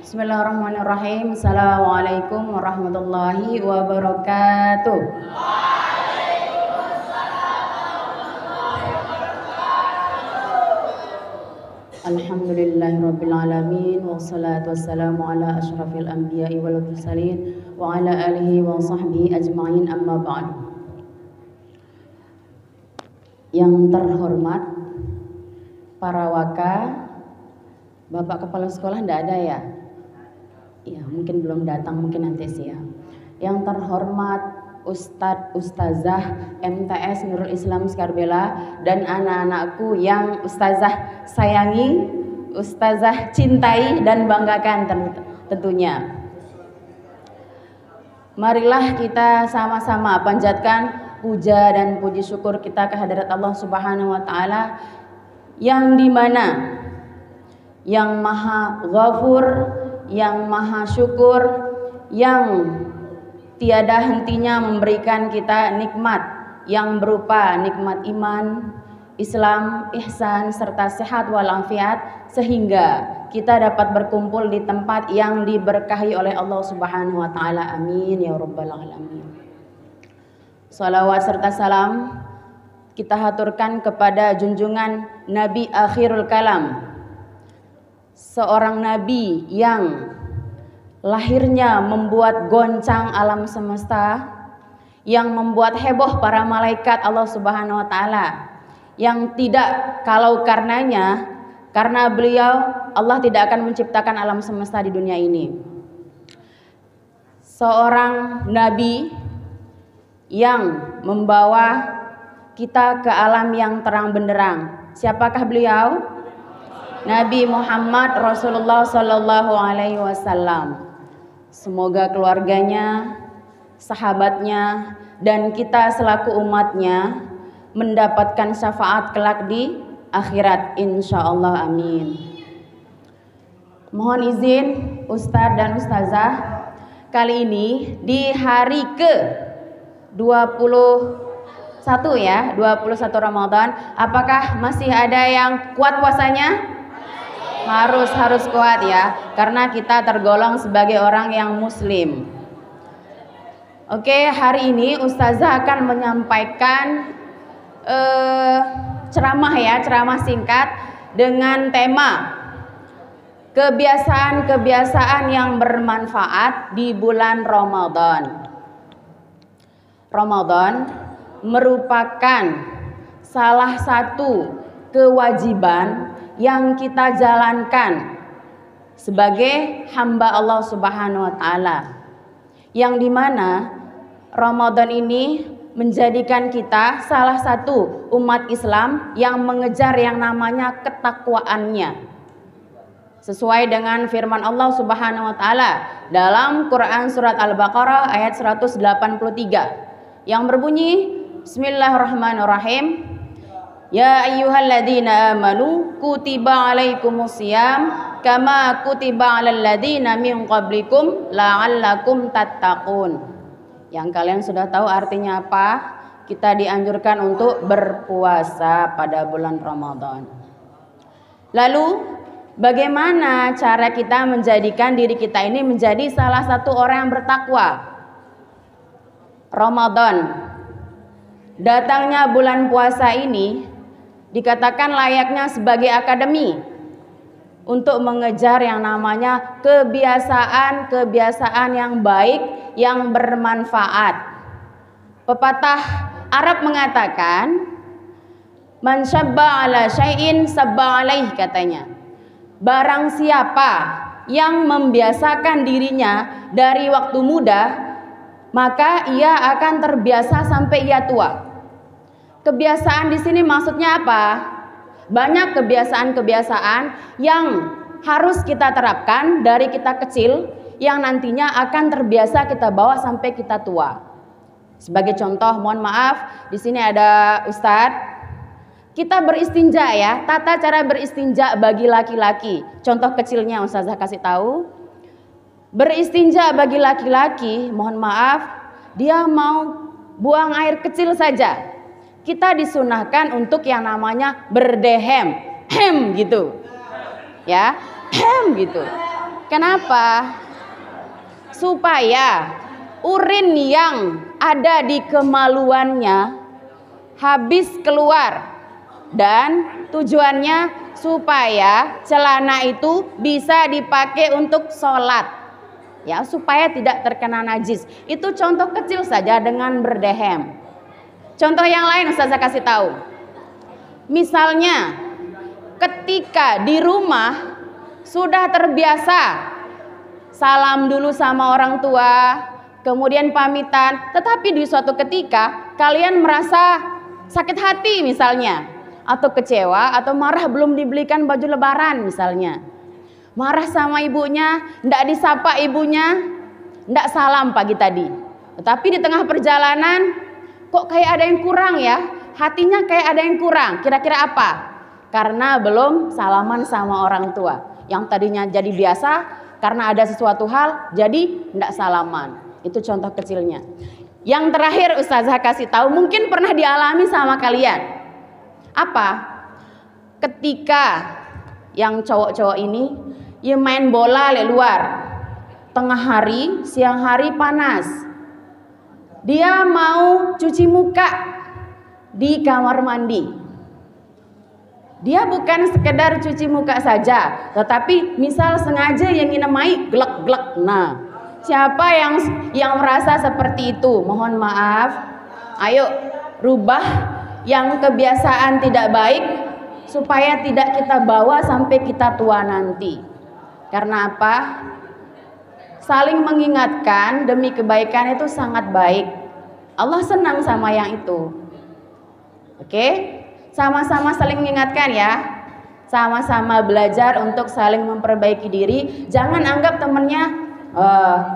Bismillahirrahmanirrahim. Assalamualaikum warahmatullahi wabarakatuh. Alhamdulillahirabbil alamin wassalatu wassalamu ala asyrafil anbiya'i wal mursalin wa ala alihi wa sahbihi ajma'in, amma ba'du. Yang terhormat para waka, Bapak Kepala Sekolah enggak ada ya? Ya, mungkin belum datang, mungkin nanti sih ya. Yang terhormat Ustadz, Ustazah MTS Nurul Islam Skarbela dan anak-anakku yang Ustazah sayangi, Ustazah cintai dan banggakan tentunya. Marilah kita sama-sama panjatkan puja dan puji syukur kita kehadirat Allah Subhanahu wa taala yang dimana yang maha ghafur, yang maha syukur, yang tiada hentinya memberikan kita nikmat yang berupa nikmat iman, Islam, ihsan, serta sehat walafiat, sehingga kita dapat berkumpul di tempat yang diberkahi oleh Allah Subhanahu wa taala. Amin ya rabbal alamin. Salawat serta salam kita haturkan kepada junjungan Nabi akhirul kalam, seorang nabi yang lahirnya membuat goncang alam semesta, yang membuat heboh para malaikat Allah Subhanahu wa taala, yang tidak kalau karena beliau Allah tidak akan menciptakan alam semesta di dunia ini. Seorang nabi yang membawa kita ke alam yang terang benderang. Siapakah beliau? Nabi Muhammad Rasulullah Sallallahu Alaihi Wasallam. Semoga keluarganya, sahabatnya, dan kita selaku umatnya mendapatkan syafaat kelak di akhirat, insya Allah, amin. Mohon izin Ustadz dan Ustazah, kali ini di hari ke 21 ya, 21 Ramadan, apakah masih ada yang kuat puasanya? Harus kuat ya, karena kita tergolong sebagai orang yang muslim. Oke, hari ini Ustazah akan menyampaikan ceramah singkat dengan tema kebiasaan-kebiasaan yang bermanfaat di bulan Ramadan. Ramadan merupakan salah satu kewajiban yang kita jalankan sebagai hamba Allah Subhanahu wa taala, yang dimana Ramadan ini menjadikan kita salah satu umat Islam yang mengejar yang namanya ketakwaannya, sesuai dengan firman Allah Subhanahu wa taala dalam Quran surat Al-Baqarah ayat 183 yang berbunyi, Bismillahirrahmanirrahim. Ya ayyuhalladzina amanu kutiba alaikumusiyam kama kutiba alal ladzina min qablikum la'allakum tattaqun. Yang kalian sudah tahu artinya apa? Kita dianjurkan untuk berpuasa pada bulan Ramadan. Lalu bagaimana cara kita menjadikan diri kita ini menjadi salah satu orang yang bertakwa? Ramadan, datangnya bulan puasa ini dikatakan layaknya sebagai akademi untuk mengejar yang namanya kebiasaan-kebiasaan yang baik, yang bermanfaat. Pepatah Arab mengatakan, man syabba ala syai'in sabba alaih, katanya. Barang siapa yang membiasakan dirinya dari waktu muda, maka ia akan terbiasa sampai ia tua. Kebiasaan di sini maksudnya apa? Banyak kebiasaan-kebiasaan yang harus kita terapkan dari kita kecil, yang nantinya akan terbiasa kita bawa sampai kita tua. Sebagai contoh, mohon maaf, di sini ada Ustadz. Kita beristinja ya, tata cara beristinja bagi laki-laki. Contoh kecilnya Ustazah kasih tahu. Beristinja bagi laki-laki, mohon maaf, dia mau buang air kecil saja, kita disunahkan untuk yang namanya berdehem, gitu, ya, gitu. Kenapa? Supaya urin yang ada di kemaluannya habis keluar, dan tujuannya supaya celana itu bisa dipakai untuk sholat, ya, supaya tidak terkena najis. Itu contoh kecil saja dengan berdehem. Contoh yang lain Ustazah kasih tahu. Misalnya ketika di rumah sudah terbiasa salam dulu sama orang tua, kemudian pamitan, tetapi di suatu ketika kalian merasa sakit hati misalnya, atau kecewa, atau marah belum dibelikan baju lebaran misalnya, marah sama ibunya, ndak disapa ibunya, ndak salam pagi tadi, tetapi di tengah perjalanan kok kayak ada yang kurang ya, hatinya kayak ada yang kurang. Kira-kira apa? Karena belum salaman sama orang tua. Yang tadinya jadi biasa, karena ada sesuatu hal jadi ndak salaman. Itu contoh kecilnya. Yang terakhir Ustazah kasih tahu, mungkin pernah dialami sama kalian. Apa? Ketika yang cowok-cowok ini ya main bola di luar, tengah hari, siang hari panas, dia mau cuci muka di kamar mandi. Dia bukan sekedar cuci muka saja, tetapi misal sengaja yang nginamai glek-glek. Nah, siapa yang merasa seperti itu? Mohon maaf. Ayo rubah yang kebiasaan tidak baik supaya tidak kita bawa sampai kita tua nanti. Karena apa? Saling mengingatkan demi kebaikan itu sangat baik. Allah senang sama yang itu. Oke? Sama-sama saling mengingatkan ya. Sama-sama belajar untuk saling memperbaiki diri. Jangan anggap temennya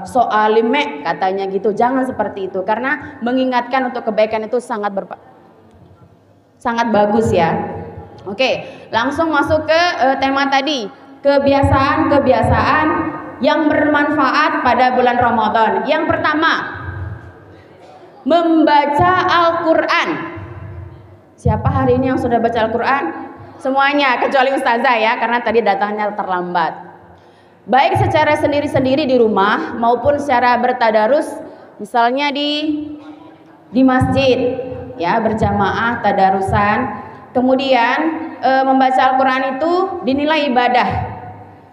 soal lime katanya gitu. Jangan seperti itu, karena mengingatkan untuk kebaikan itu sangat bagus ya. Oke, langsung masuk ke tema tadi, kebiasaan-kebiasaan yang bermanfaat pada bulan Ramadan. Yang pertama, membaca Al-Quran. Siapa hari ini yang sudah baca Al-Quran? Semuanya, kecuali Ustazah ya, karena tadi datangnya terlambat. Baik secara sendiri-sendiri di rumah maupun secara bertadarus, misalnya di masjid ya, berjamaah tadarusan. Kemudian membaca Al-Quran itu dinilai ibadah.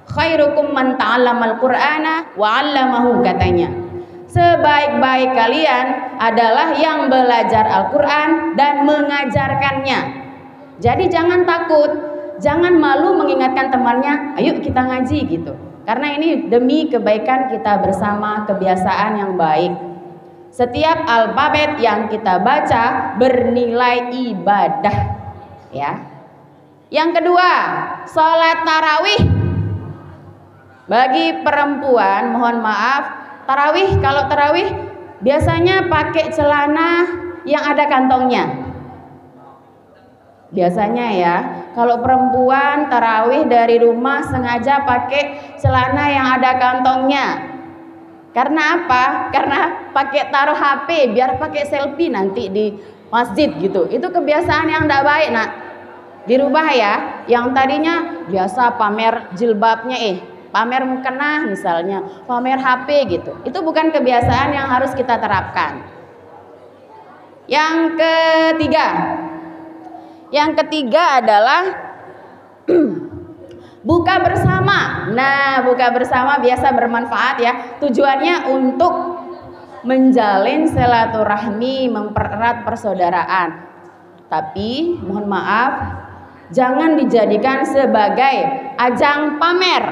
Khairukum man ta'allamal Qur'ana wa 'allamahu, katanya. Sebaik-baik kalian adalah yang belajar Al-Quran dan mengajarkannya. Jadi jangan takut, jangan malu mengingatkan temannya, ayo kita ngaji gitu. Karena ini demi kebaikan kita bersama, kebiasaan yang baik. Setiap alfabet yang kita baca bernilai ibadah ya. Yang kedua, sholat tarawih. Bagi perempuan, mohon maaf, kalau tarawih biasanya pakai celana yang ada kantongnya. Biasanya ya, kalau perempuan tarawih dari rumah sengaja pakai celana yang ada kantongnya. Karena apa? Karena pakai taruh HP biar pakai selfie nanti di masjid gitu. Itu kebiasaan yang tidak baik, nak. Dirubah ya. Yang tadinya biasa pamer jilbabnya, pamer mukena misalnya, pamer HP gitu. Itu bukan kebiasaan yang harus kita terapkan. Yang ketiga adalah buka bersama. Nah, buka bersama biasa bermanfaat ya. Tujuannya untuk menjalin silaturahmi, mempererat persaudaraan. Tapi mohon maaf, jangan dijadikan sebagai ajang pamer.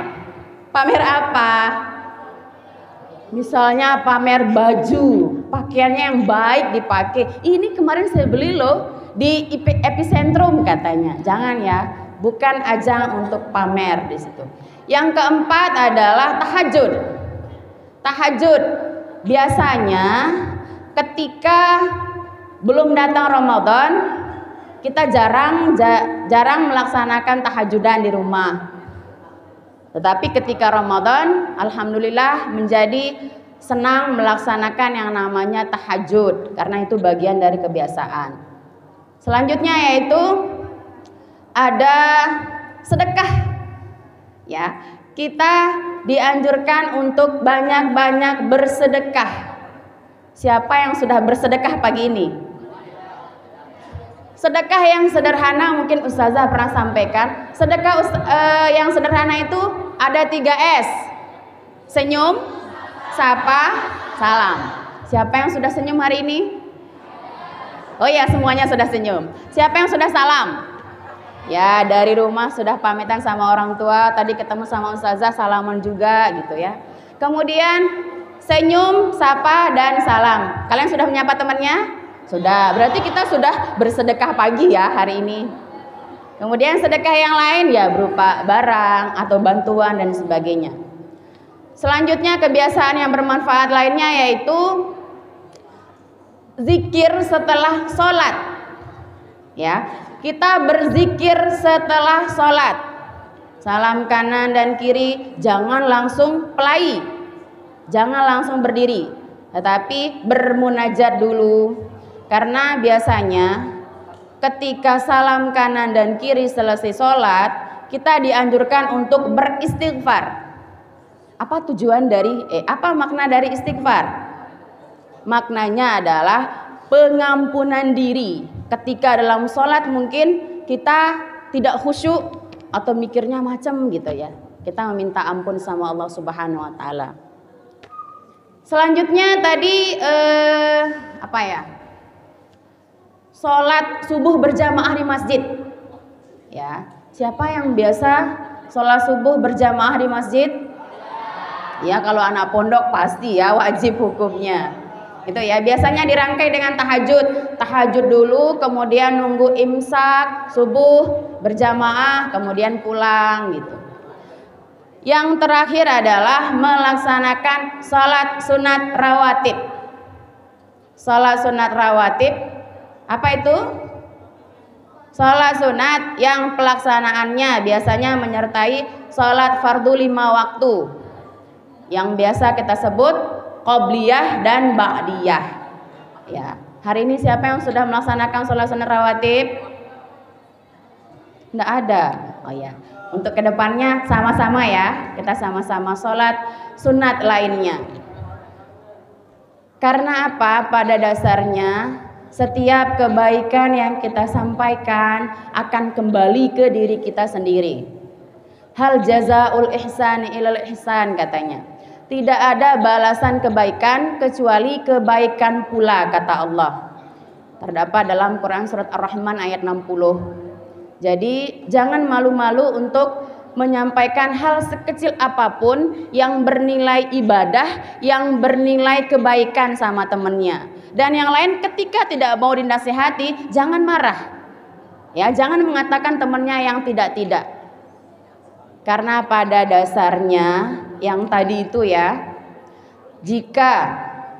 Pamer apa? Misalnya pamer baju, pakaiannya yang baik dipakai. Ini kemarin saya beli loh di Epicentrum katanya. Jangan ya, bukan ajang untuk pamer di situ. Yang keempat adalah tahajud. Tahajud biasanya ketika belum datang Ramadan, kita jarang melaksanakan tahajudan di rumah. Tetapi ketika Ramadan, alhamdulillah menjadi senang melaksanakan yang namanya tahajud, karena itu bagian dari kebiasaan. Selanjutnya yaitu ada sedekah. Ya, kita dianjurkan untuk banyak-banyak bersedekah. Siapa yang sudah bersedekah pagi ini? Sedekah yang sederhana mungkin Ustazah pernah sampaikan. Sedekah yang sederhana itu ada 3 S. Senyum, sapa, salam. Siapa yang sudah senyum hari ini? Oh ya, semuanya sudah senyum. Siapa yang sudah salam? Ya, dari rumah sudah pamitan sama orang tua, tadi ketemu sama Ustazah, salaman juga gitu ya. Kemudian senyum, sapa, dan salam. Kalian sudah menyapa temannya? Sudah, berarti kita sudah bersedekah pagi ya hari ini. Kemudian sedekah yang lain ya berupa barang atau bantuan dan sebagainya. Selanjutnya kebiasaan yang bermanfaat lainnya yaitu zikir setelah sholat. Ya, kita berzikir setelah sholat. Salam kanan dan kiri, jangan langsung pelai, jangan langsung berdiri, tetapi bermunajat dulu. Karena biasanya ketika salam kanan dan kiri selesai sholat, kita dianjurkan untuk beristighfar. Apa tujuan dari apa makna dari istighfar? Maknanya adalah pengampunan diri. Ketika dalam sholat mungkin kita tidak khusyuk atau mikirnya macam gitu ya. Kita meminta ampun sama Allah Subhanahu wa taala. Selanjutnya tadi apa ya? Sholat subuh berjamaah di masjid. Ya, siapa yang biasa sholat subuh berjamaah di masjid? Ya, kalau anak pondok pasti ya wajib hukumnya. Gitu ya. Biasanya dirangkai dengan tahajud. Tahajud dulu, kemudian nunggu imsak, subuh berjamaah, kemudian pulang gitu. Yang terakhir adalah melaksanakan sholat sunat rawatib. Sholat sunat rawatib apa itu? Sholat sunat yang pelaksanaannya biasanya menyertai sholat fardu 5 waktu, yang biasa kita sebut qobliyah dan ba'diyah. Ya, hari ini siapa yang sudah melaksanakan sholat sunat rawatib? Tidak ada. Oh ya, untuk kedepannya sama-sama ya, kita sama-sama sholat sunat lainnya. Karena apa? Pada dasarnya setiap kebaikan yang kita sampaikan akan kembali ke diri kita sendiri. Hal jazaul ihsani ilal ihsan katanya. Tidak ada balasan kebaikan kecuali kebaikan pula kata Allah. Terdapat dalam Quran surat Ar-Rahman ayat 60. Jadi jangan malu-malu untuk menyampaikan hal sekecil apapun yang bernilai ibadah, yang bernilai kebaikan sama temannya. Dan yang lain ketika tidak mau dinasihati, jangan marah. Ya, jangan mengatakan temannya yang tidak-tidak. Karena pada dasarnya yang tadi itu ya, jika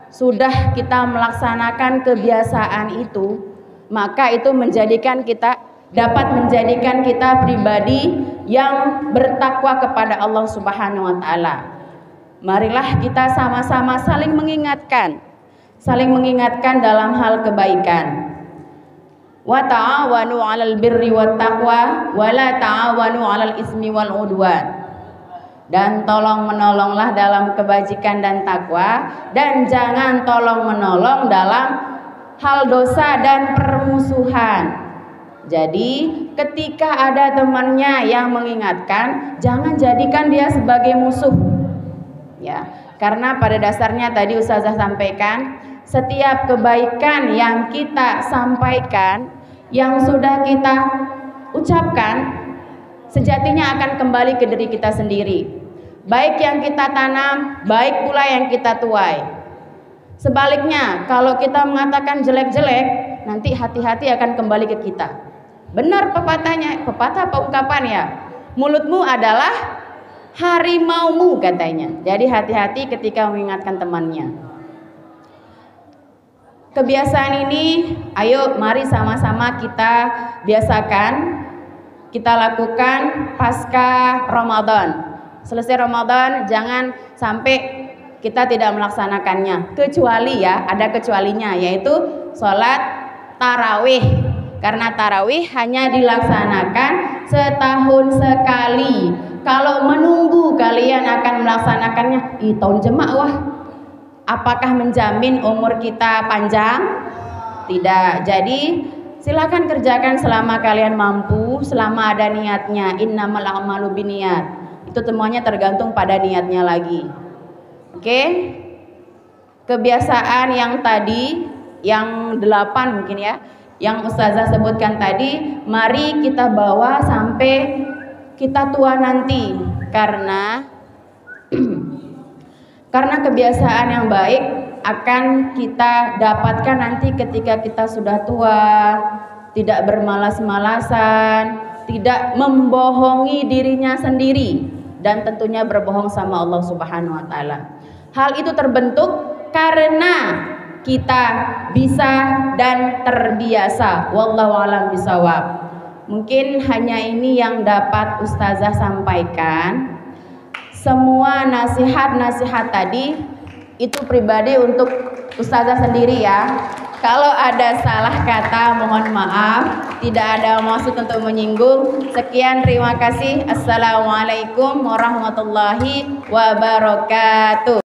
sudah kita melaksanakan kebiasaan itu, maka itu dapat menjadikan kita pribadi yang bertakwa kepada Allah Subhanahu wa taala. Marilah kita sama-sama saling mengingatkan dalam hal kebaikan. Wa ta'awanu 'alal birri wat taqwa wa la ta'awanu 'alal ismi wal 'udwan. Dan tolong menolonglah dalam kebajikan dan takwa, dan jangan tolong menolong dalam hal dosa dan permusuhan. Jadi ketika ada temannya yang mengingatkan, jangan jadikan dia sebagai musuh. Ya, karena pada dasarnya tadi Ustazah sampaikan, setiap kebaikan yang kita sampaikan, yang sudah kita ucapkan, sejatinya akan kembali ke diri kita sendiri. Baik yang kita tanam, baik pula yang kita tuai. Sebaliknya, kalau kita mengatakan jelek-jelek, nanti hati-hati akan kembali ke kita. Benar pepatah apa ungkapan ya? Mulutmu adalah harimaumu katanya. Jadi hati-hati ketika mengingatkan temannya. Kebiasaan ini, ayo mari sama-sama kita biasakan, kita lakukan pasca Ramadan. Selesai Ramadan jangan sampai kita tidak melaksanakannya, kecuali ya, ada kecualinya, yaitu sholat tarawih. Karena tarawih hanya dilaksanakan setahun sekali. Kalau menunggu kalian akan melaksanakannya, tahun Jemak wah. Apakah menjamin umur kita panjang? Tidak. Jadi silakan kerjakan selama kalian mampu, selama ada niatnya. Innamal a'malu binniyat. Itu semuanya tergantung pada niatnya lagi. Oke? Kebiasaan yang tadi, yang 8 mungkin ya, yang Ustazah sebutkan tadi, mari kita bawa sampai kita tua nanti. Karena kebiasaan yang baik akan kita dapatkan nanti ketika kita sudah tua, tidak bermalas-malasan, tidak membohongi dirinya sendiri, dan tentunya berbohong sama Allah Subhanahu wa taala. Hal itu terbentuk karena kita bisa dan terbiasa. Wallahu a'lam bishawab. Mungkin hanya ini yang dapat Ustazah sampaikan. Semua nasihat-nasihat tadi itu pribadi untuk Ustazah sendiri ya. Kalau ada salah kata mohon maaf, tidak ada maksud untuk menyinggung. Sekian, terima kasih. Assalamualaikum warahmatullahi wabarakatuh.